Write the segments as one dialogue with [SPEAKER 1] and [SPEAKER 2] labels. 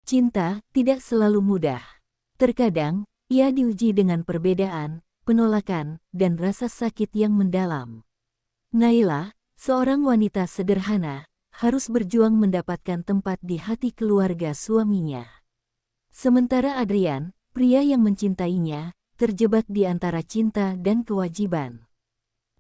[SPEAKER 1] Cinta tidak selalu mudah. Terkadang, ia diuji dengan perbedaan, penolakan, dan rasa sakit yang mendalam. Naila, seorang wanita sederhana, harus berjuang mendapatkan tempat di hati keluarga suaminya. Sementara Adrian, pria yang mencintainya, terjebak di antara cinta dan kewajiban.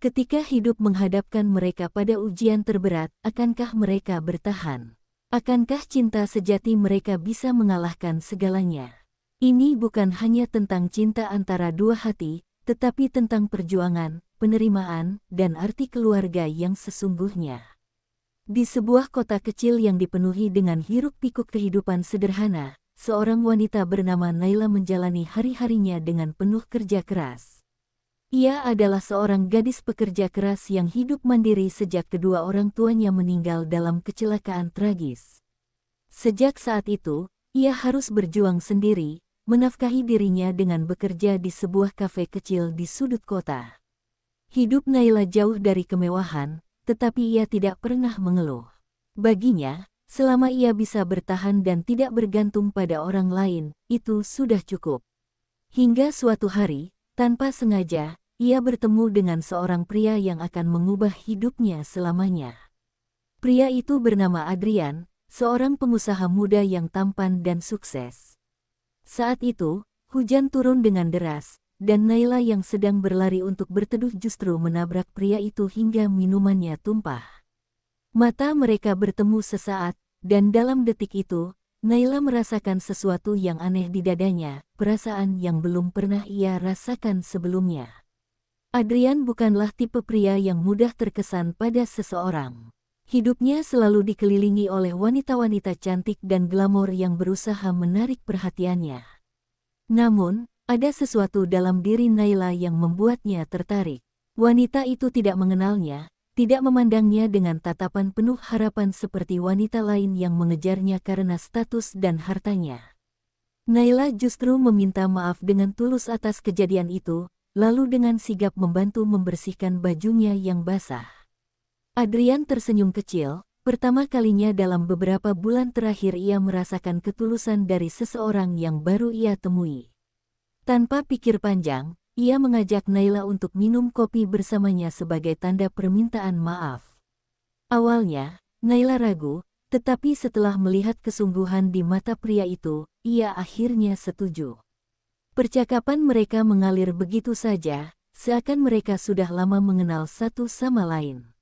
[SPEAKER 1] Ketika hidup menghadapkan mereka pada ujian terberat, akankah mereka bertahan? Akankah cinta sejati mereka bisa mengalahkan segalanya? Ini bukan hanya tentang cinta antara dua hati, tetapi tentang perjuangan, penerimaan, dan arti keluarga yang sesungguhnya. Di sebuah kota kecil yang dipenuhi dengan hiruk-pikuk kehidupan sederhana, seorang wanita bernama Naila menjalani hari-harinya dengan penuh kerja keras. Ia adalah seorang gadis pekerja keras yang hidup mandiri sejak kedua orang tuanya meninggal dalam kecelakaan tragis. Sejak saat itu, ia harus berjuang sendiri, menafkahi dirinya dengan bekerja di sebuah kafe kecil di sudut kota. Hidup Naila jauh dari kemewahan, tetapi ia tidak pernah mengeluh. Baginya, selama ia bisa bertahan dan tidak bergantung pada orang lain, itu sudah cukup. Hingga suatu hari, tanpa sengaja, ia bertemu dengan seorang pria yang akan mengubah hidupnya selamanya. Pria itu bernama Adrian, seorang pengusaha muda yang tampan dan sukses. Saat itu, hujan turun dengan deras, dan Naila yang sedang berlari untuk berteduh justru menabrak pria itu hingga minumannya tumpah. Mata mereka bertemu sesaat, dan dalam detik itu, Naila merasakan sesuatu yang aneh di dadanya, perasaan yang belum pernah ia rasakan sebelumnya. Adrian bukanlah tipe pria yang mudah terkesan pada seseorang. Hidupnya selalu dikelilingi oleh wanita-wanita cantik dan glamor yang berusaha menarik perhatiannya. Namun, ada sesuatu dalam diri Naila yang membuatnya tertarik. Wanita itu tidak mengenalnya, tidak memandangnya dengan tatapan penuh harapan seperti wanita lain yang mengejarnya karena status dan hartanya. Naila justru meminta maaf dengan tulus atas kejadian itu, lalu dengan sigap membantu membersihkan bajunya yang basah. Adrian tersenyum kecil, pertama kalinya dalam beberapa bulan terakhir ia merasakan ketulusan dari seseorang yang baru ia temui. Tanpa pikir panjang, ia mengajak Naila untuk minum kopi bersamanya sebagai tanda permintaan maaf. Awalnya, Naila ragu, tetapi setelah melihat kesungguhan di mata pria itu, ia akhirnya setuju. Percakapan mereka mengalir begitu saja, seakan mereka sudah lama mengenal satu sama lain.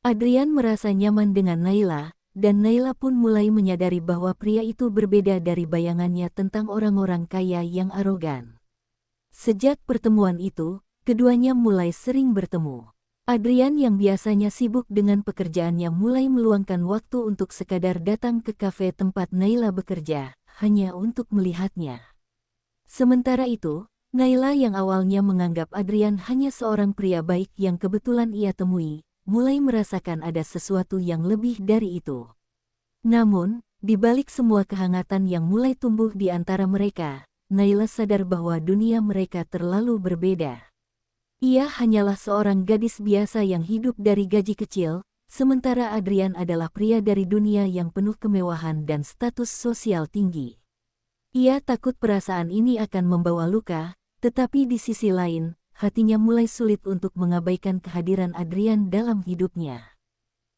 [SPEAKER 1] Adrian merasa nyaman dengan Naila, dan Naila pun mulai menyadari bahwa pria itu berbeda dari bayangannya tentang orang-orang kaya yang arogan. Sejak pertemuan itu, keduanya mulai sering bertemu. Adrian yang biasanya sibuk dengan pekerjaannya mulai meluangkan waktu untuk sekadar datang ke kafe tempat Naila bekerja, hanya untuk melihatnya. Sementara itu, Naila yang awalnya menganggap Adrian hanya seorang pria baik yang kebetulan ia temui, mulai merasakan ada sesuatu yang lebih dari itu. Namun, di balik semua kehangatan yang mulai tumbuh di antara mereka, Naila sadar bahwa dunia mereka terlalu berbeda. Ia hanyalah seorang gadis biasa yang hidup dari gaji kecil, sementara Adrian adalah pria dari dunia yang penuh kemewahan dan status sosial tinggi. Ia takut perasaan ini akan membawa luka, tetapi di sisi lain, hatinya mulai sulit untuk mengabaikan kehadiran Adrian dalam hidupnya.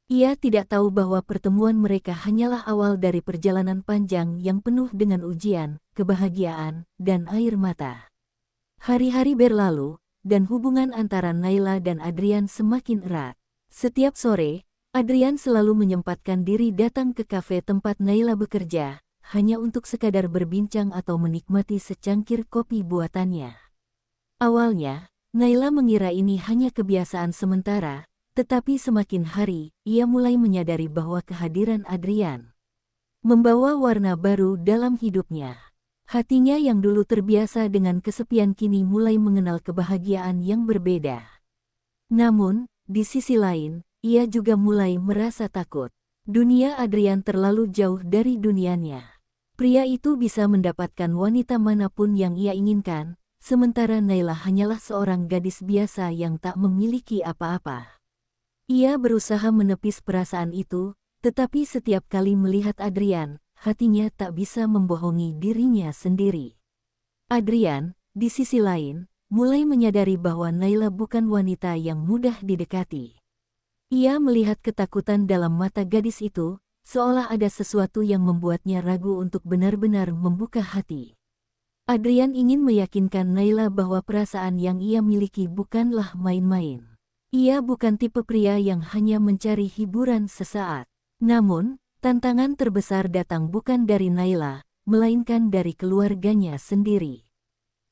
[SPEAKER 1] Ia tidak tahu bahwa pertemuan mereka hanyalah awal dari perjalanan panjang yang penuh dengan ujian, kebahagiaan, dan air mata. Hari-hari berlalu, dan hubungan antara Naila dan Adrian semakin erat. Setiap sore, Adrian selalu menyempatkan diri datang ke kafe tempat Naila bekerja, hanya untuk sekadar berbincang atau menikmati secangkir kopi buatannya. Awalnya, Naila mengira ini hanya kebiasaan sementara, tetapi semakin hari, ia mulai menyadari bahwa kehadiran Adrian membawa warna baru dalam hidupnya. Hatinya yang dulu terbiasa dengan kesepian kini mulai mengenal kebahagiaan yang berbeda. Namun, di sisi lain, ia juga mulai merasa takut. Dunia Adrian terlalu jauh dari dunianya. Pria itu bisa mendapatkan wanita manapun yang ia inginkan, sementara Naila hanyalah seorang gadis biasa yang tak memiliki apa-apa. Ia berusaha menepis perasaan itu, tetapi setiap kali melihat Adrian, hatinya tak bisa membohongi dirinya sendiri. Adrian, di sisi lain, mulai menyadari bahwa Naila bukan wanita yang mudah didekati. Ia melihat ketakutan dalam mata gadis itu, seolah ada sesuatu yang membuatnya ragu untuk benar-benar membuka hati. Adrian ingin meyakinkan Naila bahwa perasaan yang ia miliki bukanlah main-main. Ia bukan tipe pria yang hanya mencari hiburan sesaat. Namun, tantangan terbesar datang bukan dari Naila, melainkan dari keluarganya sendiri.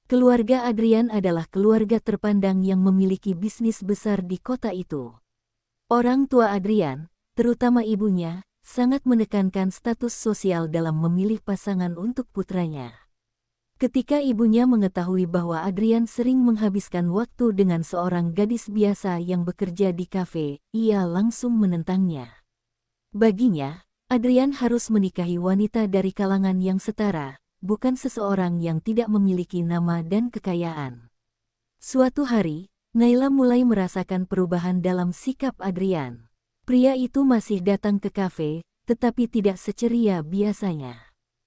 [SPEAKER 1] Keluarga Adrian adalah keluarga terpandang yang memiliki bisnis besar di kota itu. Orang tua Adrian, terutama ibunya, sangat menekankan status sosial dalam memilih pasangan untuk putranya. Ketika ibunya mengetahui bahwa Adrian sering menghabiskan waktu dengan seorang gadis biasa yang bekerja di kafe, ia langsung menentangnya. Baginya, Adrian harus menikahi wanita dari kalangan yang setara, bukan seseorang yang tidak memiliki nama dan kekayaan. Suatu hari, Naila mulai merasakan perubahan dalam sikap Adrian. Pria itu masih datang ke kafe, tetapi tidak seceria biasanya.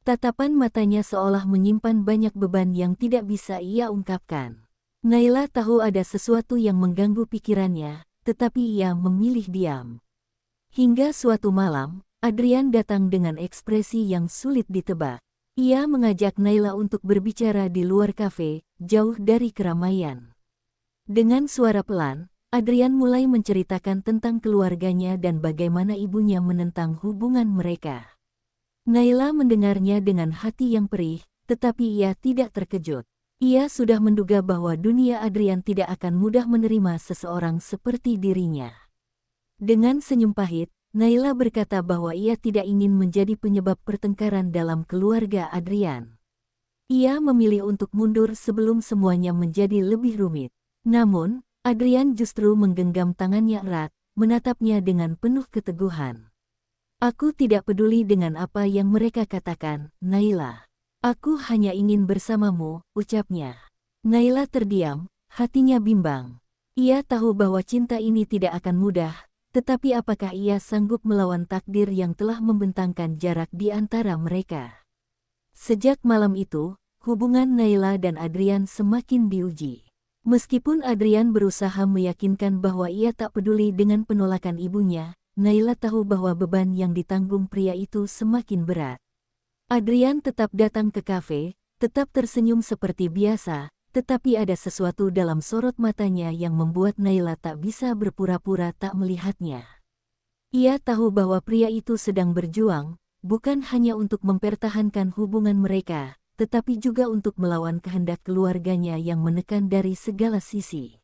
[SPEAKER 1] Tatapan matanya seolah menyimpan banyak beban yang tidak bisa ia ungkapkan. Naila tahu ada sesuatu yang mengganggu pikirannya, tetapi ia memilih diam. Hingga suatu malam, Adrian datang dengan ekspresi yang sulit ditebak. Ia mengajak Naila untuk berbicara di luar kafe, jauh dari keramaian. Dengan suara pelan, Adrian mulai menceritakan tentang keluarganya dan bagaimana ibunya menentang hubungan mereka. Naila mendengarnya dengan hati yang perih, tetapi ia tidak terkejut. Ia sudah menduga bahwa dunia Adrian tidak akan mudah menerima seseorang seperti dirinya. Dengan senyum pahit, Naila berkata bahwa ia tidak ingin menjadi penyebab pertengkaran dalam keluarga Adrian. Ia memilih untuk mundur sebelum semuanya menjadi lebih rumit. Namun, Adrian justru menggenggam tangannya erat, menatapnya dengan penuh keteguhan. Aku tidak peduli dengan apa yang mereka katakan, Naila. Aku hanya ingin bersamamu, ucapnya. Naila terdiam, hatinya bimbang. Ia tahu bahwa cinta ini tidak akan mudah, tetapi apakah ia sanggup melawan takdir yang telah membentangkan jarak di antara mereka? Sejak malam itu, hubungan Naila dan Adrian semakin diuji. Meskipun Adrian berusaha meyakinkan bahwa ia tak peduli dengan penolakan ibunya, Naila tahu bahwa beban yang ditanggung pria itu semakin berat. Adrian tetap datang ke kafe, tetap tersenyum seperti biasa, tetapi ada sesuatu dalam sorot matanya yang membuat Naila tak bisa berpura-pura tak melihatnya. Ia tahu bahwa pria itu sedang berjuang, bukan hanya untuk mempertahankan hubungan mereka, tetapi juga untuk melawan kehendak keluarganya yang menekan dari segala sisi.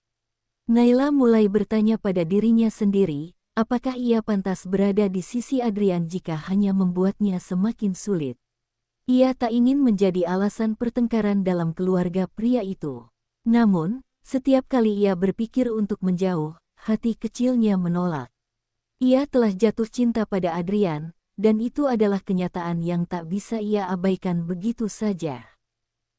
[SPEAKER 1] Naila mulai bertanya pada dirinya sendiri, apakah ia pantas berada di sisi Adrian jika hanya membuatnya semakin sulit? Ia tak ingin menjadi alasan pertengkaran dalam keluarga pria itu. Namun, setiap kali ia berpikir untuk menjauh, hati kecilnya menolak. Ia telah jatuh cinta pada Adrian, dan itu adalah kenyataan yang tak bisa ia abaikan begitu saja.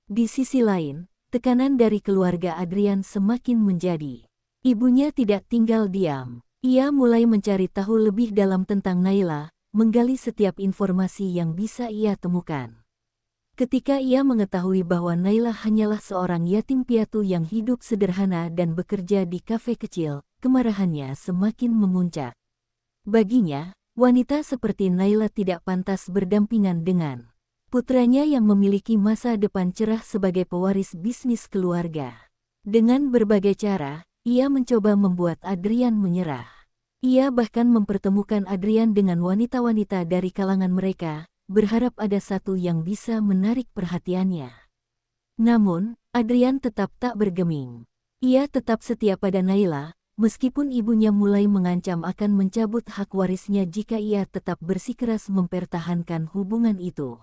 [SPEAKER 1] Di sisi lain, tekanan dari keluarga Adrian semakin menjadi. Ibunya tidak tinggal diam. Ia mulai mencari tahu lebih dalam tentang Naila, menggali setiap informasi yang bisa ia temukan. Ketika ia mengetahui bahwa Naila hanyalah seorang yatim piatu yang hidup sederhana dan bekerja di kafe kecil, kemarahannya semakin memuncak. Baginya, wanita seperti Naila tidak pantas berdampingan dengan putranya yang memiliki masa depan cerah sebagai pewaris bisnis keluarga. Dengan berbagai cara, ia mencoba membuat Adrian menyerah. Ia bahkan mempertemukan Adrian dengan wanita-wanita dari kalangan mereka, berharap ada satu yang bisa menarik perhatiannya. Namun, Adrian tetap tak bergeming. Ia tetap setia pada Naila, meskipun ibunya mulai mengancam akan mencabut hak warisnya jika ia tetap bersikeras mempertahankan hubungan itu.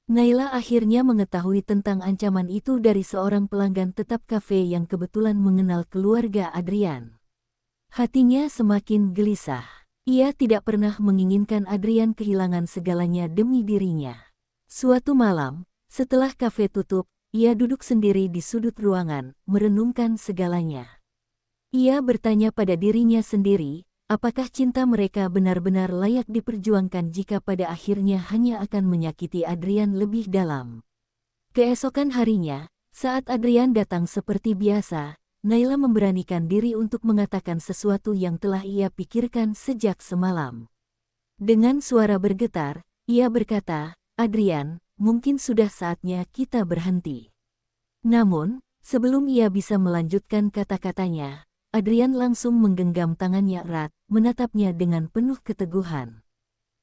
[SPEAKER 1] Naila akhirnya mengetahui tentang ancaman itu dari seorang pelanggan tetap kafe yang kebetulan mengenal keluarga Adrian. Hatinya semakin gelisah. Ia tidak pernah menginginkan Adrian kehilangan segalanya demi dirinya. Suatu malam, setelah kafe tutup, ia duduk sendiri di sudut ruangan, merenungkan segalanya. Ia bertanya pada dirinya sendiri, apakah cinta mereka benar-benar layak diperjuangkan jika pada akhirnya hanya akan menyakiti Adrian lebih dalam. Keesokan harinya, saat Adrian datang seperti biasa, Naila memberanikan diri untuk mengatakan sesuatu yang telah ia pikirkan sejak semalam. Dengan suara bergetar, ia berkata, "Adrian, mungkin sudah saatnya kita berhenti." Namun, sebelum ia bisa melanjutkan kata-katanya, Adrian langsung menggenggam tangannya erat, menatapnya dengan penuh keteguhan.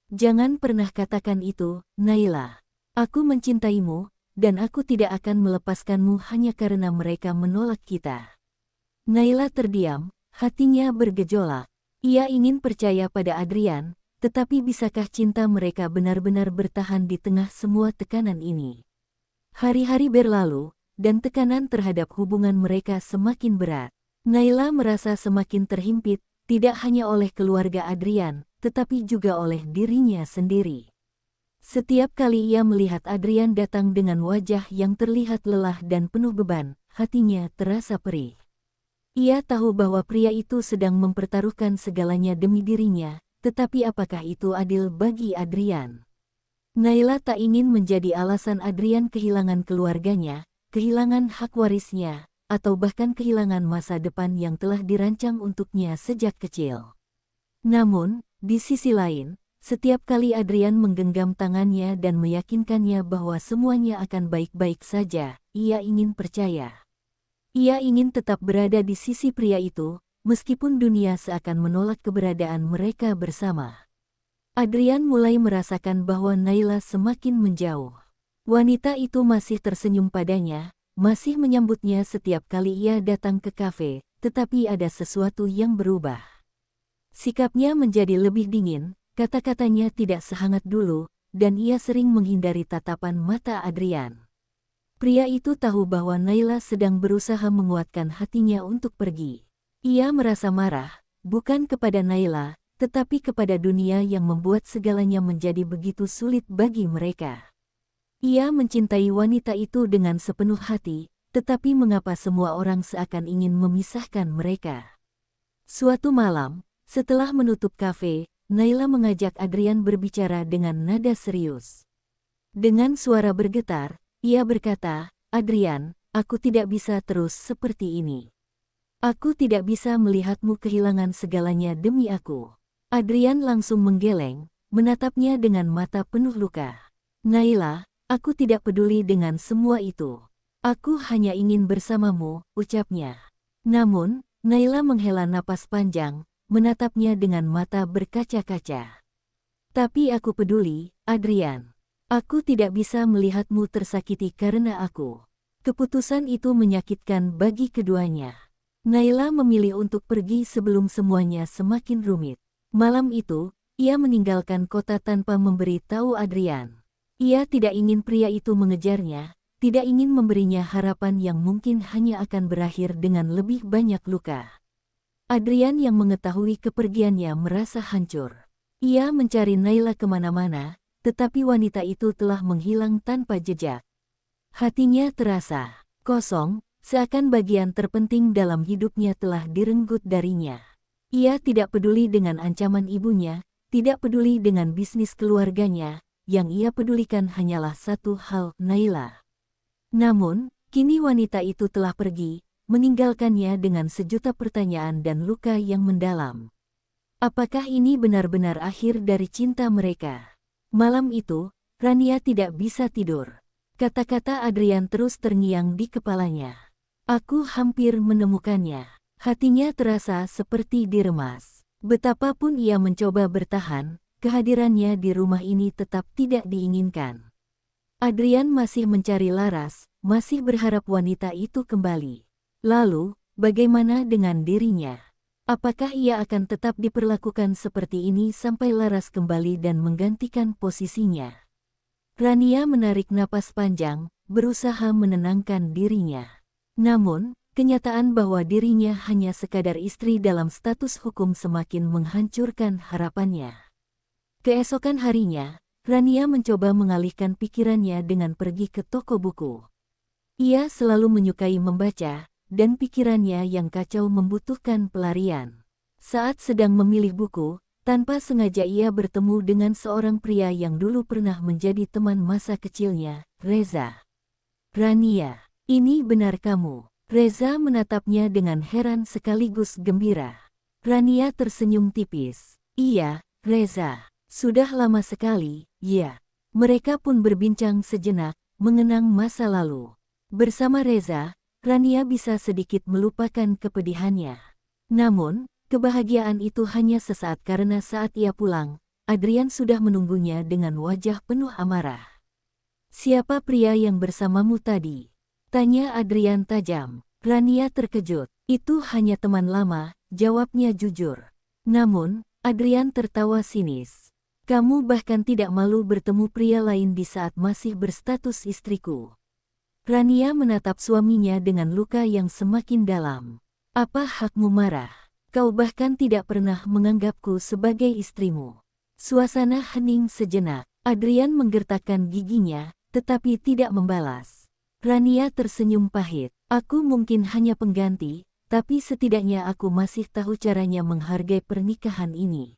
[SPEAKER 1] "Jangan pernah katakan itu, Naila. Aku mencintaimu, dan aku tidak akan melepaskanmu hanya karena mereka menolak kita." Naila terdiam, hatinya bergejolak. Ia ingin percaya pada Adrian, tetapi bisakah cinta mereka benar-benar bertahan di tengah semua tekanan ini? Hari-hari berlalu, dan tekanan terhadap hubungan mereka semakin berat. Naila merasa semakin terhimpit, tidak hanya oleh keluarga Adrian, tetapi juga oleh dirinya sendiri. Setiap kali ia melihat Adrian datang dengan wajah yang terlihat lelah dan penuh beban, hatinya terasa perih. Ia tahu bahwa pria itu sedang mempertaruhkan segalanya demi dirinya, tetapi apakah itu adil bagi Adrian? Naila tak ingin menjadi alasan Adrian kehilangan keluarganya, kehilangan hak warisnya, atau bahkan kehilangan masa depan yang telah dirancang untuknya sejak kecil. Namun, di sisi lain, setiap kali Adrian menggenggam tangannya dan meyakinkannya bahwa semuanya akan baik-baik saja, ia ingin percaya. Ia ingin tetap berada di sisi pria itu, meskipun dunia seakan menolak keberadaan mereka bersama. Adrian mulai merasakan bahwa Naila semakin menjauh. Wanita itu masih tersenyum padanya, masih menyambutnya setiap kali ia datang ke kafe, tetapi ada sesuatu yang berubah. Sikapnya menjadi lebih dingin, kata-katanya tidak sehangat dulu, dan ia sering menghindari tatapan mata Adrian. Pria itu tahu bahwa Naila sedang berusaha menguatkan hatinya untuk pergi. Ia merasa marah, bukan kepada Naila, tetapi kepada dunia yang membuat segalanya menjadi begitu sulit bagi mereka. Ia mencintai wanita itu dengan sepenuh hati, tetapi mengapa semua orang seakan ingin memisahkan mereka? Suatu malam, setelah menutup kafe, Naila mengajak Adrian berbicara dengan nada serius. Dengan suara bergetar, ia berkata, "Adrian, aku tidak bisa terus seperti ini. Aku tidak bisa melihatmu kehilangan segalanya demi aku." Adrian langsung menggeleng, menatapnya dengan mata penuh luka. "Naila, aku tidak peduli dengan semua itu. Aku hanya ingin bersamamu," ucapnya. Namun, Naila menghela napas panjang, menatapnya dengan mata berkaca-kaca. "Tapi aku peduli, Adrian. Aku tidak bisa melihatmu tersakiti karena aku." Keputusan itu menyakitkan bagi keduanya. Naila memilih untuk pergi sebelum semuanya semakin rumit. Malam itu, ia meninggalkan kota tanpa memberi tahu Adrian. Ia tidak ingin pria itu mengejarnya, tidak ingin memberinya harapan yang mungkin hanya akan berakhir dengan lebih banyak luka. Adrian yang mengetahui kepergiannya merasa hancur. Ia mencari Naila kemana-mana, tetapi wanita itu telah menghilang tanpa jejak. Hatinya terasa kosong, seakan bagian terpenting dalam hidupnya telah direnggut darinya. Ia tidak peduli dengan ancaman ibunya, tidak peduli dengan bisnis keluarganya, yang ia pedulikan hanyalah satu hal, Naila. Namun, kini wanita itu telah pergi, meninggalkannya dengan sejuta pertanyaan dan luka yang mendalam. Apakah ini benar-benar akhir dari cinta mereka? Malam itu, Rania tidak bisa tidur. Kata-kata Adrian terus terngiang di kepalanya. "Aku hampir menemukannya." Hatinya terasa seperti diremas. Betapapun ia mencoba bertahan, kehadirannya di rumah ini tetap tidak diinginkan. Adrian masih mencari Laras, masih berharap wanita itu kembali. Lalu, bagaimana dengan dirinya? Apakah ia akan tetap diperlakukan seperti ini sampai Laras kembali dan menggantikan posisinya? Rania menarik napas panjang, berusaha menenangkan dirinya. Namun, kenyataan bahwa dirinya hanya sekadar istri dalam status hukum semakin menghancurkan harapannya. Keesokan harinya, Rania mencoba mengalihkan pikirannya dengan pergi ke toko buku. Ia selalu menyukai membaca, dan pikirannya yang kacau membutuhkan pelarian. Saat sedang memilih buku, tanpa sengaja ia bertemu dengan seorang pria yang dulu pernah menjadi teman masa kecilnya, Reza. Rania, ini benar kamu. Reza menatapnya dengan heran sekaligus gembira. Rania tersenyum tipis. Iya, Reza. Sudah lama sekali, ya. Mereka pun berbincang sejenak, mengenang masa lalu. Bersama Reza, Rania bisa sedikit melupakan kepedihannya. Namun, kebahagiaan itu hanya sesaat karena saat ia pulang, Adrian sudah menunggunya dengan wajah penuh amarah. "Siapa pria yang bersamamu tadi?" tanya Adrian tajam. Rania terkejut. "Itu hanya teman lama," jawabnya jujur. Namun, Adrian tertawa sinis. "Kamu bahkan tidak malu bertemu pria lain di saat masih berstatus istriku." Rania menatap suaminya dengan luka yang semakin dalam. "Apa hakmu marah? Kau bahkan tidak pernah menganggapku sebagai istrimu." Suasana hening sejenak. Adrian menggertakkan giginya, tetapi tidak membalas. Rania tersenyum pahit. "Aku mungkin hanya pengganti, tapi setidaknya aku masih tahu caranya menghargai pernikahan ini."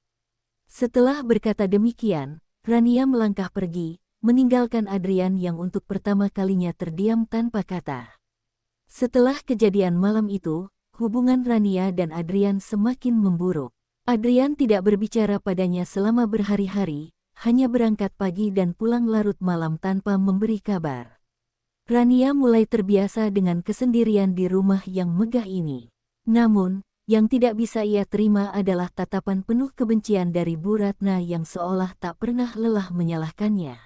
[SPEAKER 1] Setelah berkata demikian, Rania melangkah pergi, meninggalkan Adrian yang untuk pertama kalinya terdiam tanpa kata. Setelah kejadian malam itu, hubungan Rania dan Adrian semakin memburuk. Adrian tidak berbicara padanya selama berhari-hari, hanya berangkat pagi dan pulang larut malam tanpa memberi kabar. Rania mulai terbiasa dengan kesendirian di rumah yang megah ini. Namun, yang tidak bisa ia terima adalah tatapan penuh kebencian dari Bu Ratna yang seolah tak pernah lelah menyalahkannya.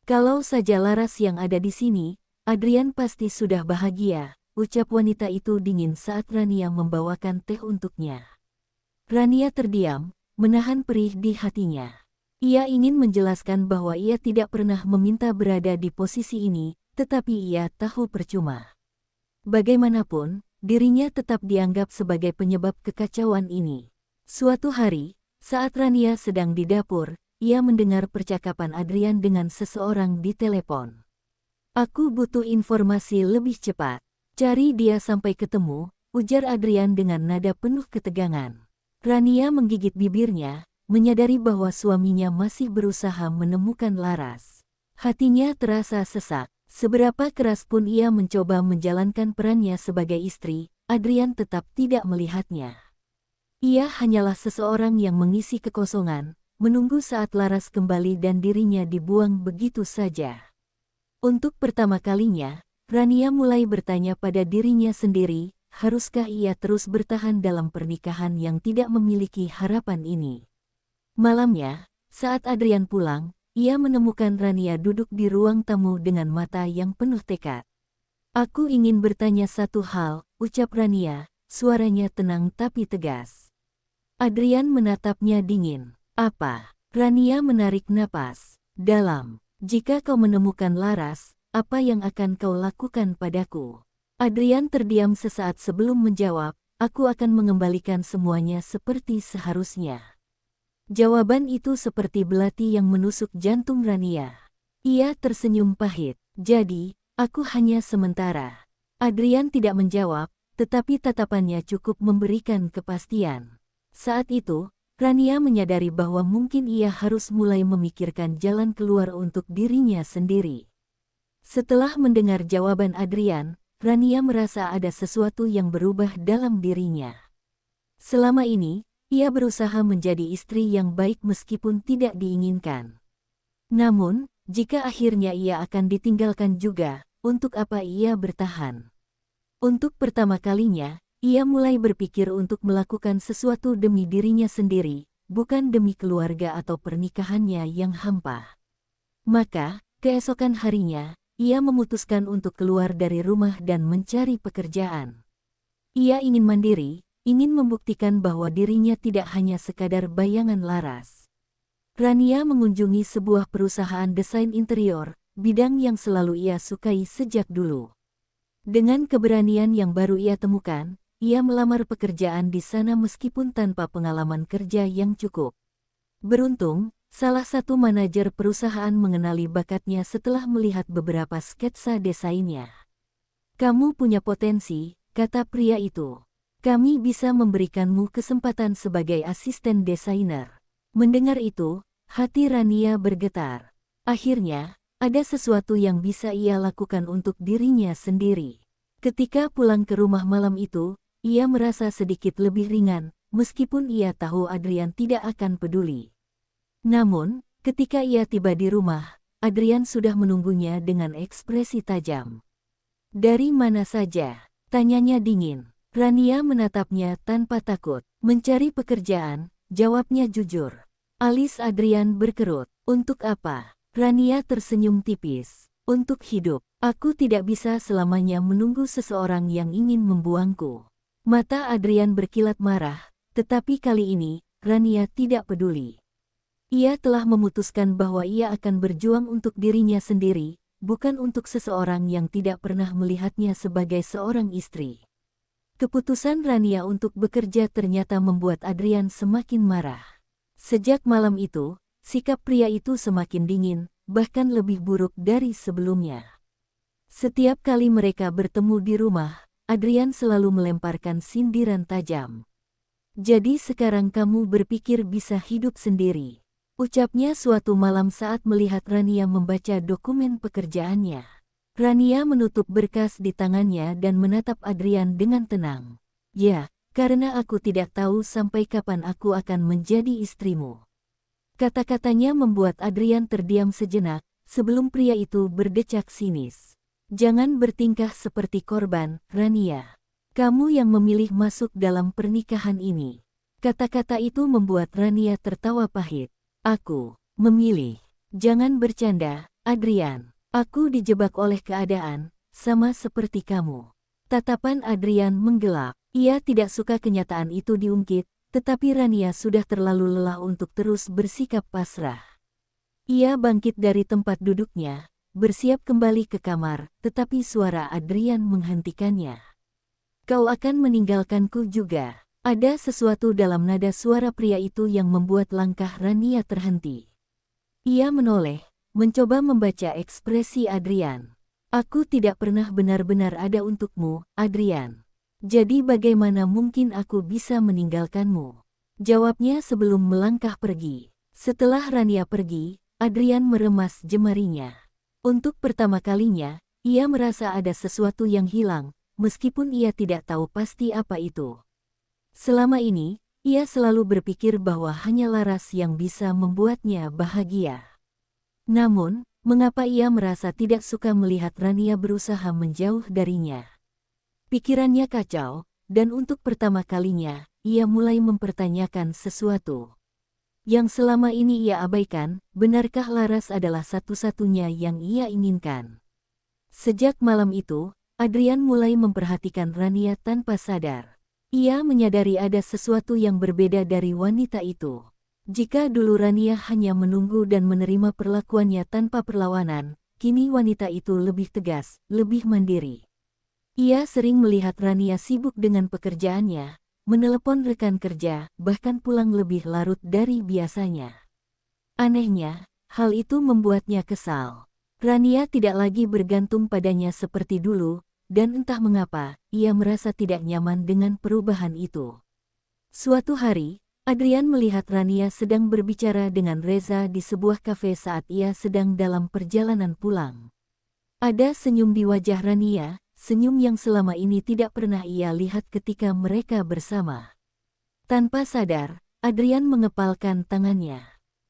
[SPEAKER 1] "Kalau saja Laras yang ada di sini, Adrian pasti sudah bahagia," ucap wanita itu dingin saat Rania membawakan teh untuknya. Rania terdiam, menahan perih di hatinya. Ia ingin menjelaskan bahwa ia tidak pernah meminta berada di posisi ini, tetapi ia tahu percuma. Bagaimanapun, dirinya tetap dianggap sebagai penyebab kekacauan ini. Suatu hari, saat Rania sedang di dapur, ia mendengar percakapan Adrian dengan seseorang di telepon. "Aku butuh informasi lebih cepat. Cari dia sampai ketemu," ujar Adrian dengan nada penuh ketegangan. Rania menggigit bibirnya, menyadari bahwa suaminya masih berusaha menemukan Laras. Hatinya terasa sesak. Seberapa keras pun ia mencoba menjalankan perannya sebagai istri, Adrian tetap tidak melihatnya. Ia hanyalah seseorang yang mengisi kekosongan, menunggu saat Laras kembali dan dirinya dibuang begitu saja. Untuk pertama kalinya, Rania mulai bertanya pada dirinya sendiri, haruskah ia terus bertahan dalam pernikahan yang tidak memiliki harapan ini? Malamnya, saat Adrian pulang, ia menemukan Rania duduk di ruang tamu dengan mata yang penuh tekad. "Aku ingin bertanya satu hal," ucap Rania, suaranya tenang tapi tegas. Adrian menatapnya dingin. "Apa?" Rania menarik napas dalam. "Jika kau menemukan Laras, apa yang akan kau lakukan padaku?" Adrian terdiam sesaat sebelum menjawab, "Aku akan mengembalikan semuanya seperti seharusnya." Jawaban itu seperti belati yang menusuk jantung Rania. Ia tersenyum pahit. "Jadi, aku hanya sementara." Adrian tidak menjawab, tetapi tatapannya cukup memberikan kepastian. Saat itu, Rania menyadari bahwa mungkin ia harus mulai memikirkan jalan keluar untuk dirinya sendiri. Setelah mendengar jawaban Adrian, Rania merasa ada sesuatu yang berubah dalam dirinya. Selama ini, ia berusaha menjadi istri yang baik meskipun tidak diinginkan. Namun, jika akhirnya ia akan ditinggalkan juga, untuk apa ia bertahan? Untuk pertama kalinya, ia mulai berpikir untuk melakukan sesuatu demi dirinya sendiri, bukan demi keluarga atau pernikahannya yang hampa. Maka, keesokan harinya, ia memutuskan untuk keluar dari rumah dan mencari pekerjaan. Ia ingin mandiri, ingin membuktikan bahwa dirinya tidak hanya sekadar bayangan Laras. Rania mengunjungi sebuah perusahaan desain interior, bidang yang selalu ia sukai sejak dulu. Dengan keberanian yang baru ia temukan, ia melamar pekerjaan di sana meskipun tanpa pengalaman kerja yang cukup. Beruntung, salah satu manajer perusahaan mengenali bakatnya setelah melihat beberapa sketsa desainnya. "Kamu punya potensi," kata pria itu. Kami bisa memberikanmu kesempatan sebagai asisten desainer. Mendengar itu, hati Rania bergetar. Akhirnya, ada sesuatu yang bisa ia lakukan untuk dirinya sendiri. Ketika pulang ke rumah malam itu, ia merasa sedikit lebih ringan, meskipun ia tahu Adrian tidak akan peduli. Namun, ketika ia tiba di rumah, Adrian sudah menunggunya dengan ekspresi tajam. "Dari mana saja?" tanyanya dingin. Rania menatapnya tanpa takut. "Mencari pekerjaan," jawabnya jujur. Alis Adrian berkerut. "Untuk apa?" Rania tersenyum tipis. "Untuk hidup. Aku tidak bisa selamanya menunggu seseorang yang ingin membuangku." Mata Adrian berkilat marah, tetapi kali ini, Rania tidak peduli. Ia telah memutuskan bahwa ia akan berjuang untuk dirinya sendiri, bukan untuk seseorang yang tidak pernah melihatnya sebagai seorang istri. Keputusan Rania untuk bekerja ternyata membuat Adrian semakin marah. Sejak malam itu, sikap pria itu semakin dingin, bahkan lebih buruk dari sebelumnya. Setiap kali mereka bertemu di rumah, Adrian selalu melemparkan sindiran tajam. "Jadi sekarang kamu berpikir bisa hidup sendiri?" ucapnya suatu malam saat melihat Rania membaca dokumen pekerjaannya. Rania menutup berkas di tangannya dan menatap Adrian dengan tenang. "Ya, karena aku tidak tahu sampai kapan aku akan menjadi istrimu." Kata-katanya membuat Adrian terdiam sejenak, sebelum pria itu berdecak sinis. "Jangan bertingkah seperti korban, Rania. Kamu yang memilih masuk dalam pernikahan ini." Kata-kata itu membuat Rania tertawa pahit. "Aku memilih. Jangan bercanda, Adrian. Aku dijebak oleh keadaan, sama seperti kamu." Tatapan Adrian menggelap. Ia tidak suka kenyataan itu diungkit, tetapi Rania sudah terlalu lelah untuk terus bersikap pasrah. Ia bangkit dari tempat duduknya, bersiap kembali ke kamar, tetapi suara Adrian menghentikannya. "Kau akan meninggalkanku juga." Ada sesuatu dalam nada suara pria itu yang membuat langkah Rania terhenti. Ia menoleh, mencoba membaca ekspresi Adrian. "Aku tidak pernah benar-benar ada untukmu, Adrian. Jadi bagaimana mungkin aku bisa meninggalkanmu?" jawabnya sebelum melangkah pergi. Setelah Rania pergi, Adrian meremas jemarinya. Untuk pertama kalinya, ia merasa ada sesuatu yang hilang, meskipun ia tidak tahu pasti apa itu. Selama ini, ia selalu berpikir bahwa hanya Laras yang bisa membuatnya bahagia. Namun, mengapa ia merasa tidak suka melihat Rania berusaha menjauh darinya? Pikirannya kacau, dan untuk pertama kalinya, ia mulai mempertanyakan sesuatu yang selama ini ia abaikan. Benarkah Laras adalah satu-satunya yang ia inginkan? Sejak malam itu, Adrian mulai memperhatikan Rania tanpa sadar. Ia menyadari ada sesuatu yang berbeda dari wanita itu. Jika dulu Rania hanya menunggu dan menerima perlakuannya tanpa perlawanan, kini wanita itu lebih tegas, lebih mandiri. Ia sering melihat Rania sibuk dengan pekerjaannya, menelepon rekan kerja, bahkan pulang lebih larut dari biasanya. Anehnya, hal itu membuatnya kesal. Rania tidak lagi bergantung padanya seperti dulu, dan entah mengapa, ia merasa tidak nyaman dengan perubahan itu. Suatu hari, Adrian melihat Rania sedang berbicara dengan Reza di sebuah kafe saat ia sedang dalam perjalanan pulang. Ada senyum di wajah Rania, senyum yang selama ini tidak pernah ia lihat ketika mereka bersama. Tanpa sadar, Adrian mengepalkan tangannya.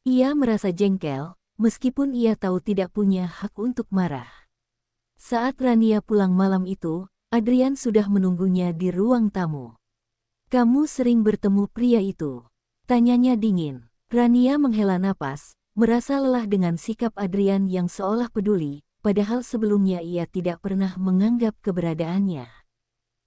[SPEAKER 1] Ia merasa jengkel, meskipun ia tahu tidak punya hak untuk marah. Saat Rania pulang malam itu, Adrian sudah menunggunya di ruang tamu. "Kamu sering bertemu pria itu?" tanyanya dingin. Rania menghela napas, merasa lelah dengan sikap Adrian yang seolah peduli, padahal sebelumnya ia tidak pernah menganggap keberadaannya.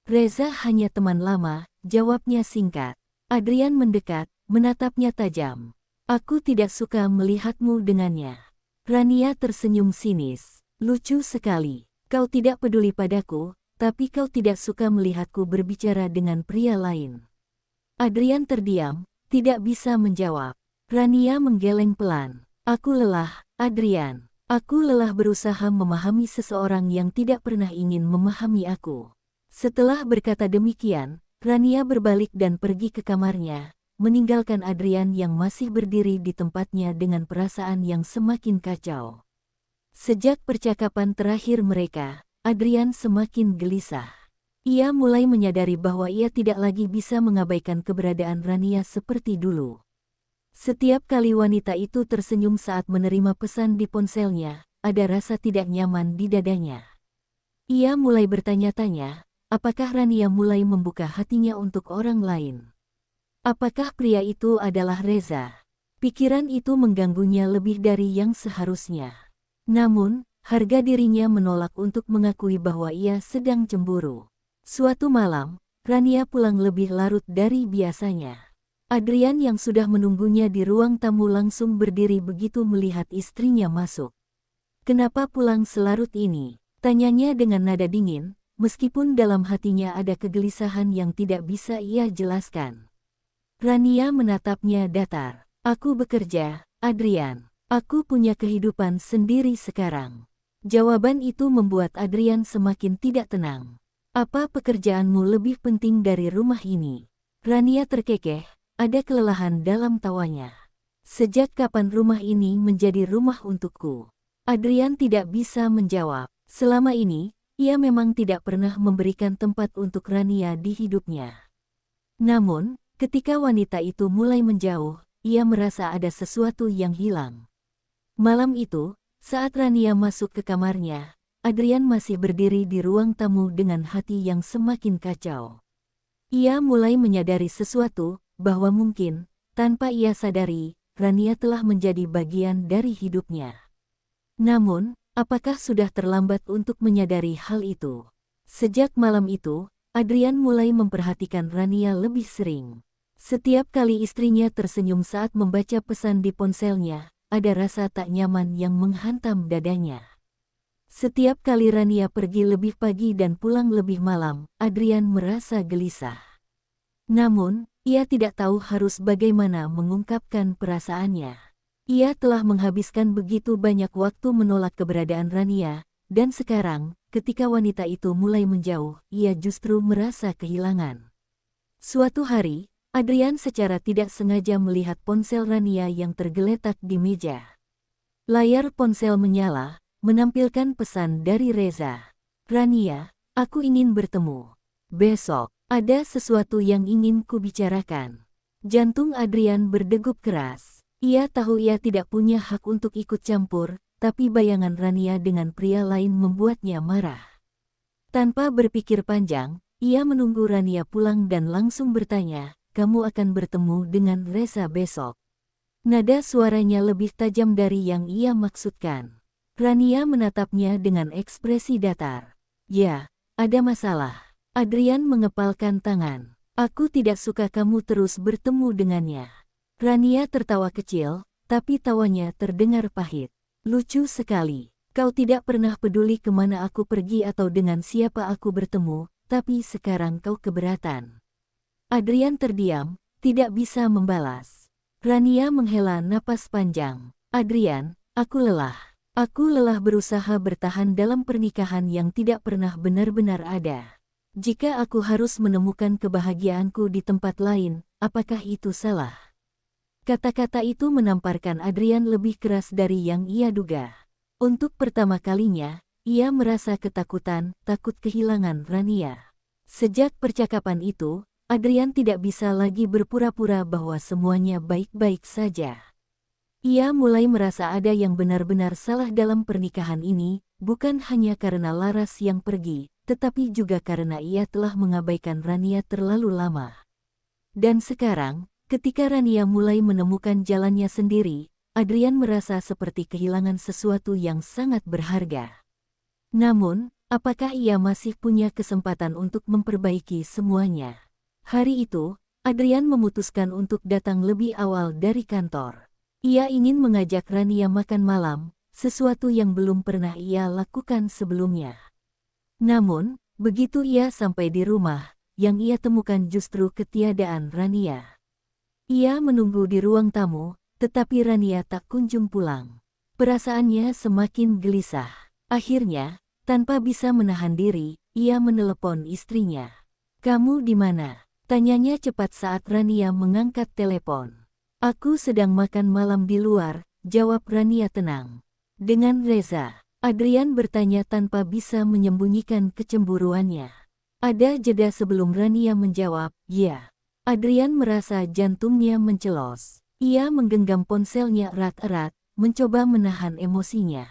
[SPEAKER 1] "Reza hanya teman lama," jawabnya singkat. Adrian mendekat, menatapnya tajam. "Aku tidak suka melihatmu dengannya." Rania tersenyum sinis. "Lucu sekali. Kau tidak peduli padaku, tapi kau tidak suka melihatku berbicara dengan pria lain." Adrian terdiam, tidak bisa menjawab. Rania menggeleng pelan. "Aku lelah, Adrian. Aku lelah berusaha memahami seseorang yang tidak pernah ingin memahami aku." Setelah berkata demikian, Rania berbalik dan pergi ke kamarnya, meninggalkan Adrian yang masih berdiri di tempatnya dengan perasaan yang semakin kacau. Sejak percakapan terakhir mereka, Adrian semakin gelisah. Ia mulai menyadari bahwa ia tidak lagi bisa mengabaikan keberadaan Rania seperti dulu. Setiap kali wanita itu tersenyum saat menerima pesan di ponselnya, ada rasa tidak nyaman di dadanya. Ia mulai bertanya-tanya, apakah Rania mulai membuka hatinya untuk orang lain? Apakah pria itu adalah Reza? Pikiran itu mengganggunya lebih dari yang seharusnya. Namun, harga dirinya menolak untuk mengakui bahwa ia sedang cemburu. Suatu malam, Rania pulang lebih larut dari biasanya. Adrian yang sudah menunggunya di ruang tamu langsung berdiri begitu melihat istrinya masuk. "Kenapa pulang selarut ini?" tanyanya dengan nada dingin, meskipun dalam hatinya ada kegelisahan yang tidak bisa ia jelaskan. Rania menatapnya datar. "Aku bekerja, Adrian. Aku punya kehidupan sendiri sekarang." Jawaban itu membuat Adrian semakin tidak tenang. "Apa pekerjaanmu lebih penting dari rumah ini?" Rania terkekeh, ada kelelahan dalam tawanya. "Sejak kapan rumah ini menjadi rumah untukku?" Adrian tidak bisa menjawab. Selama ini, ia memang tidak pernah memberikan tempat untuk Rania di hidupnya. Namun, ketika wanita itu mulai menjauh, ia merasa ada sesuatu yang hilang. Malam itu, saat Rania masuk ke kamarnya, Adrian masih berdiri di ruang tamu dengan hati yang semakin kacau. Ia mulai menyadari sesuatu, bahwa mungkin, tanpa ia sadari, Rania telah menjadi bagian dari hidupnya. Namun, apakah sudah terlambat untuk menyadari hal itu? Sejak malam itu, Adrian mulai memperhatikan Rania lebih sering. Setiap kali istrinya tersenyum saat membaca pesan di ponselnya, ada rasa tak nyaman yang menghantam dadanya. Setiap kali Rania pergi lebih pagi dan pulang lebih malam, Adrian merasa gelisah. Namun, ia tidak tahu harus bagaimana mengungkapkan perasaannya. Ia telah menghabiskan begitu banyak waktu menolak keberadaan Rania, dan sekarang, ketika wanita itu mulai menjauh, ia justru merasa kehilangan. Suatu hari, Adrian secara tidak sengaja melihat ponsel Rania yang tergeletak di meja. Layar ponsel menyala, menampilkan pesan dari Reza. "Rania, aku ingin bertemu. Besok, ada sesuatu yang ingin kubicarakan." Jantung Adrian berdegup keras. Ia tahu ia tidak punya hak untuk ikut campur, tapi bayangan Rania dengan pria lain membuatnya marah. Tanpa berpikir panjang, ia menunggu Rania pulang dan langsung bertanya, "Kamu akan bertemu dengan Reza besok?" Nada suaranya lebih tajam dari yang ia maksudkan. Rania menatapnya dengan ekspresi datar. "Ya, ada masalah." Adrian mengepalkan tangan. "Aku tidak suka kamu terus bertemu dengannya." Rania tertawa kecil, tapi tawanya terdengar pahit. "Lucu sekali. Kau tidak pernah peduli kemana aku pergi atau dengan siapa aku bertemu, tapi sekarang kau keberatan." Adrian terdiam, tidak bisa membalas. Rania menghela napas panjang. "Adrian, aku lelah. Aku lelah berusaha bertahan dalam pernikahan yang tidak pernah benar-benar ada. Jika aku harus menemukan kebahagiaanku di tempat lain, apakah itu salah?" Kata-kata itu menamparkan Adrian lebih keras dari yang ia duga. Untuk pertama kalinya, ia merasa ketakutan, takut kehilangan Rania. Sejak percakapan itu, Adrian tidak bisa lagi berpura-pura bahwa semuanya baik-baik saja. Ia mulai merasa ada yang benar-benar salah dalam pernikahan ini, bukan hanya karena Laras yang pergi, tetapi juga karena ia telah mengabaikan Rania terlalu lama. Dan sekarang, ketika Rania mulai menemukan jalannya sendiri, Adrian merasa seperti kehilangan sesuatu yang sangat berharga. Namun, apakah ia masih punya kesempatan untuk memperbaiki semuanya? Hari itu, Adrian memutuskan untuk datang lebih awal dari kantor. Ia ingin mengajak Rania makan malam, sesuatu yang belum pernah ia lakukan sebelumnya. Namun, begitu ia sampai di rumah, yang ia temukan justru ketiadaan Rania. Ia menunggu di ruang tamu, tetapi Rania tak kunjung pulang. Perasaannya semakin gelisah. Akhirnya, tanpa bisa menahan diri, ia menelepon istrinya. "Kamu di mana?" Tanyanya cepat saat Rania mengangkat telepon. Aku sedang makan malam di luar, jawab Rania tenang. Dengan Reza, Adrian bertanya tanpa bisa menyembunyikan kecemburuannya. Ada jeda sebelum Rania menjawab, ya. Adrian merasa jantungnya mencelos. Ia menggenggam ponselnya erat-erat, mencoba menahan emosinya.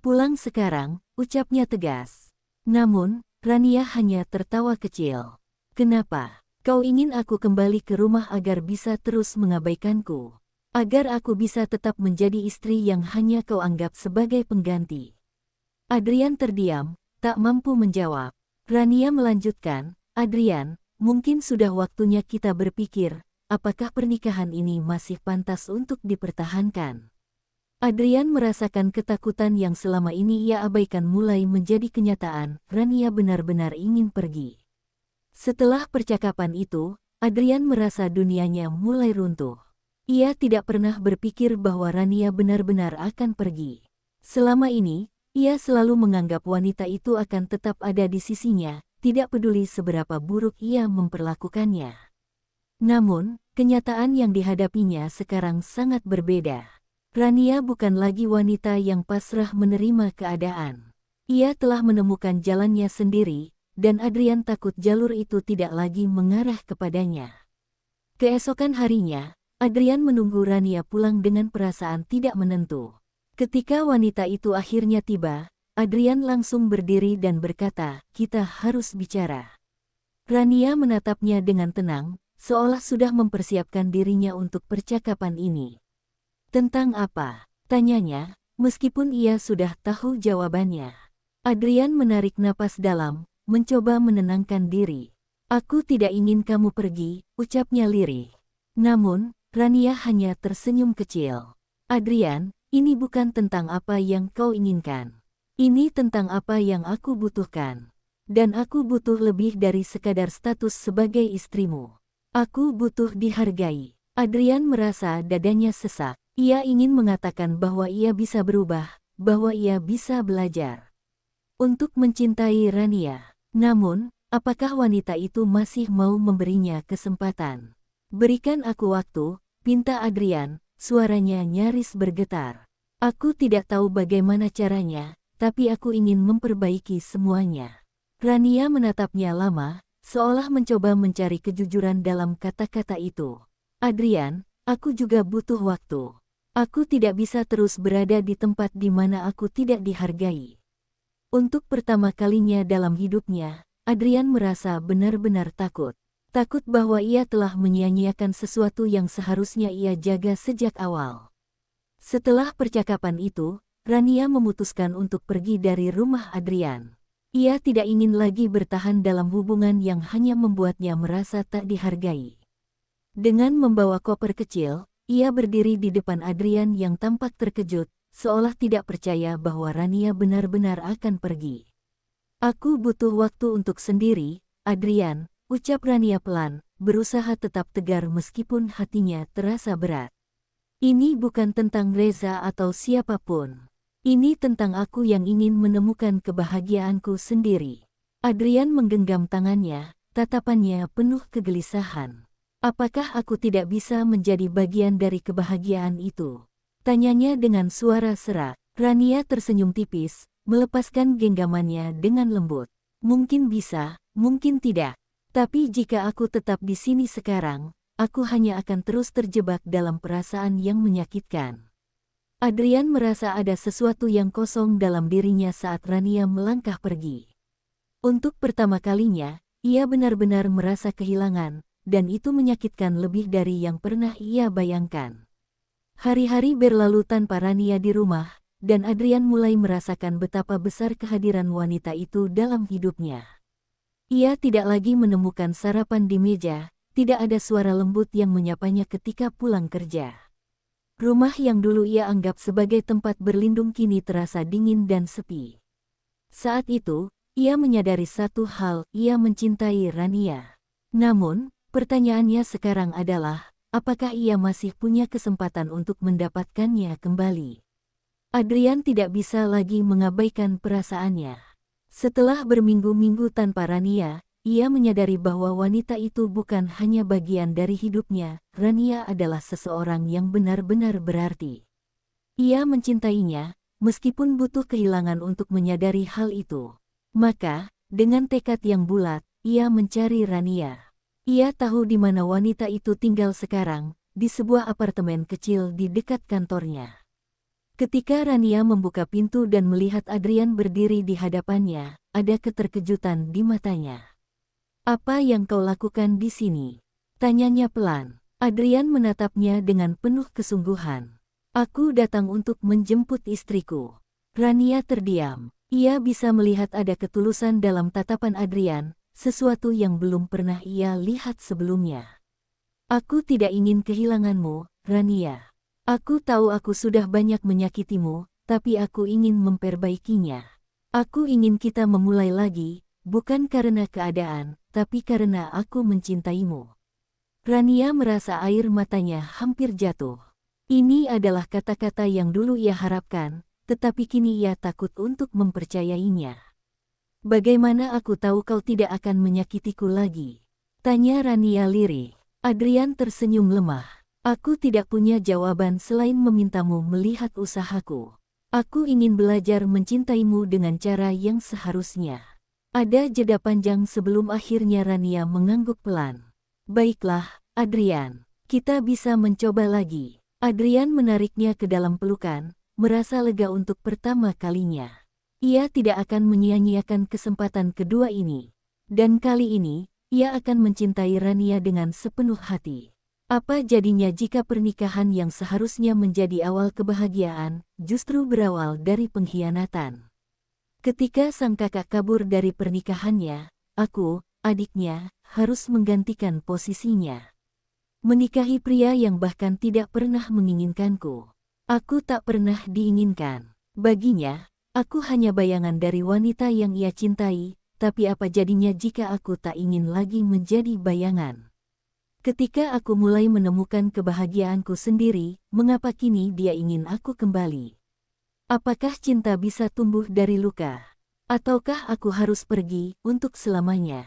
[SPEAKER 1] Pulang sekarang, ucapnya tegas. Namun, Rania hanya tertawa kecil. Kenapa? Kau ingin aku kembali ke rumah agar bisa terus mengabaikanku? Agar aku bisa tetap menjadi istri yang hanya kau anggap sebagai pengganti? Adrian terdiam, tak mampu menjawab. Rania melanjutkan, Adrian, mungkin sudah waktunya kita berpikir, apakah pernikahan ini masih pantas untuk dipertahankan? Adrian merasakan ketakutan yang selama ini ia abaikan mulai menjadi kenyataan. Rania benar-benar ingin pergi. Setelah percakapan itu, Adrian merasa dunianya mulai runtuh. Ia tidak pernah berpikir bahwa Rania benar-benar akan pergi. Selama ini, ia selalu menganggap wanita itu akan tetap ada di sisinya, tidak peduli seberapa buruk ia memperlakukannya. Namun, kenyataan yang dihadapinya sekarang sangat berbeda. Rania bukan lagi wanita yang pasrah menerima keadaan. Ia telah menemukan jalannya sendiri, dan Adrian takut jalur itu tidak lagi mengarah kepadanya. Keesokan harinya, Adrian menunggu Rania pulang dengan perasaan tidak menentu. Ketika wanita itu akhirnya tiba, Adrian langsung berdiri dan berkata, kita harus bicara. Rania menatapnya dengan tenang, seolah sudah mempersiapkan dirinya untuk percakapan ini. Tentang apa? Tanyanya, meskipun ia sudah tahu jawabannya. Adrian menarik napas dalam, mencoba menenangkan diri. Aku tidak ingin kamu pergi, ucapnya lirih. Namun, Rania hanya tersenyum kecil. Adrian, ini bukan tentang apa yang kau inginkan. Ini tentang apa yang aku butuhkan. Dan aku butuh lebih dari sekadar status sebagai istrimu. Aku butuh dihargai. Adrian merasa dadanya sesak. Ia ingin mengatakan bahwa ia bisa berubah, bahwa ia bisa belajar untuk mencintai Rania. Namun, apakah wanita itu masih mau memberinya kesempatan? Berikan aku waktu, pinta Adrian, suaranya nyaris bergetar. Aku tidak tahu bagaimana caranya, tapi aku ingin memperbaiki semuanya. Rania menatapnya lama, seolah mencoba mencari kejujuran dalam kata-kata itu. Adrian, aku juga butuh waktu. Aku tidak bisa terus berada di tempat di mana aku tidak dihargai. Untuk pertama kalinya dalam hidupnya, Adrian merasa benar-benar takut. Takut bahwa ia telah menyia-nyiakan sesuatu yang seharusnya ia jaga sejak awal. Setelah percakapan itu, Rania memutuskan untuk pergi dari rumah Adrian. Ia tidak ingin lagi bertahan dalam hubungan yang hanya membuatnya merasa tak dihargai. Dengan membawa koper kecil, ia berdiri di depan Adrian yang tampak terkejut, seolah tidak percaya bahwa Rania benar-benar akan pergi. Aku butuh waktu untuk sendiri, Adrian, ucap Rania pelan, berusaha tetap tegar meskipun hatinya terasa berat. Ini bukan tentang Reza atau siapapun. Ini tentang aku yang ingin menemukan kebahagiaanku sendiri. Adrian menggenggam tangannya, tatapannya penuh kegelisahan. Apakah aku tidak bisa menjadi bagian dari kebahagiaan itu? Tanyanya dengan suara serak. Rania tersenyum tipis, melepaskan genggamannya dengan lembut. Mungkin bisa, mungkin tidak. Tapi jika aku tetap di sini sekarang, aku hanya akan terus terjebak dalam perasaan yang menyakitkan. Adrian merasa ada sesuatu yang kosong dalam dirinya saat Rania melangkah pergi. Untuk pertama kalinya, ia benar-benar merasa kehilangan, dan itu menyakitkan lebih dari yang pernah ia bayangkan. Hari-hari berlalu tanpa Rania di rumah, dan Adrian mulai merasakan betapa besar kehadiran wanita itu dalam hidupnya. Ia tidak lagi menemukan sarapan di meja, tidak ada suara lembut yang menyapanya ketika pulang kerja. Rumah yang dulu ia anggap sebagai tempat berlindung kini terasa dingin dan sepi. Saat itu, ia menyadari satu hal, ia mencintai Rania. Namun, pertanyaannya sekarang adalah, apakah ia masih punya kesempatan untuk mendapatkannya kembali? Adrian tidak bisa lagi mengabaikan perasaannya. Setelah berminggu-minggu tanpa Rania, ia menyadari bahwa wanita itu bukan hanya bagian dari hidupnya, Rania adalah seseorang yang benar-benar berarti. Ia mencintainya, meskipun butuh kehilangan untuk menyadari hal itu. Maka, dengan tekad yang bulat, ia mencari Rania. Ia tahu di mana wanita itu tinggal sekarang, di sebuah apartemen kecil di dekat kantornya. Ketika Rania membuka pintu dan melihat Adrian berdiri di hadapannya, ada keterkejutan di matanya. "Apa yang kau lakukan di sini?" tanyanya pelan. Adrian menatapnya dengan penuh kesungguhan. "Aku datang untuk menjemput istriku." Rania terdiam. Ia bisa melihat ada ketulusan dalam tatapan Adrian, sesuatu yang belum pernah ia lihat sebelumnya. "Aku tidak ingin kehilanganmu, Rania. Aku tahu aku sudah banyak menyakitimu, tapi aku ingin memperbaikinya. Aku ingin kita memulai lagi, bukan karena keadaan, tapi karena aku mencintaimu." Rania merasa air matanya hampir jatuh. Ini adalah kata-kata yang dulu ia harapkan, tetapi kini ia takut untuk mempercayainya. "Bagaimana aku tahu kau tidak akan menyakitiku lagi?" tanya Rania lirih. Adrian tersenyum lemah. "Aku tidak punya jawaban selain memintamu melihat usahaku. Aku ingin belajar mencintaimu dengan cara yang seharusnya." Ada jeda panjang sebelum akhirnya Rania mengangguk pelan. "Baiklah, Adrian. Kita bisa mencoba lagi." Adrian menariknya ke dalam pelukan, merasa lega untuk pertama kalinya. Ia tidak akan menyia-nyiakan kesempatan kedua ini. Dan kali ini, ia akan mencintai Rania dengan sepenuh hati. Apa jadinya jika pernikahan yang seharusnya menjadi awal kebahagiaan, justru berawal dari pengkhianatan? Ketika sang kakak kabur dari pernikahannya, aku, adiknya, harus menggantikan posisinya. Menikahi pria yang bahkan tidak pernah menginginkanku. Aku tak pernah diinginkan. Baginya, aku hanya bayangan dari wanita yang ia cintai, tapi apa jadinya jika aku tak ingin lagi menjadi bayangan? Ketika aku mulai menemukan kebahagiaanku sendiri, mengapa kini dia ingin aku kembali? Apakah cinta bisa tumbuh dari luka? Ataukah aku harus pergi untuk selamanya?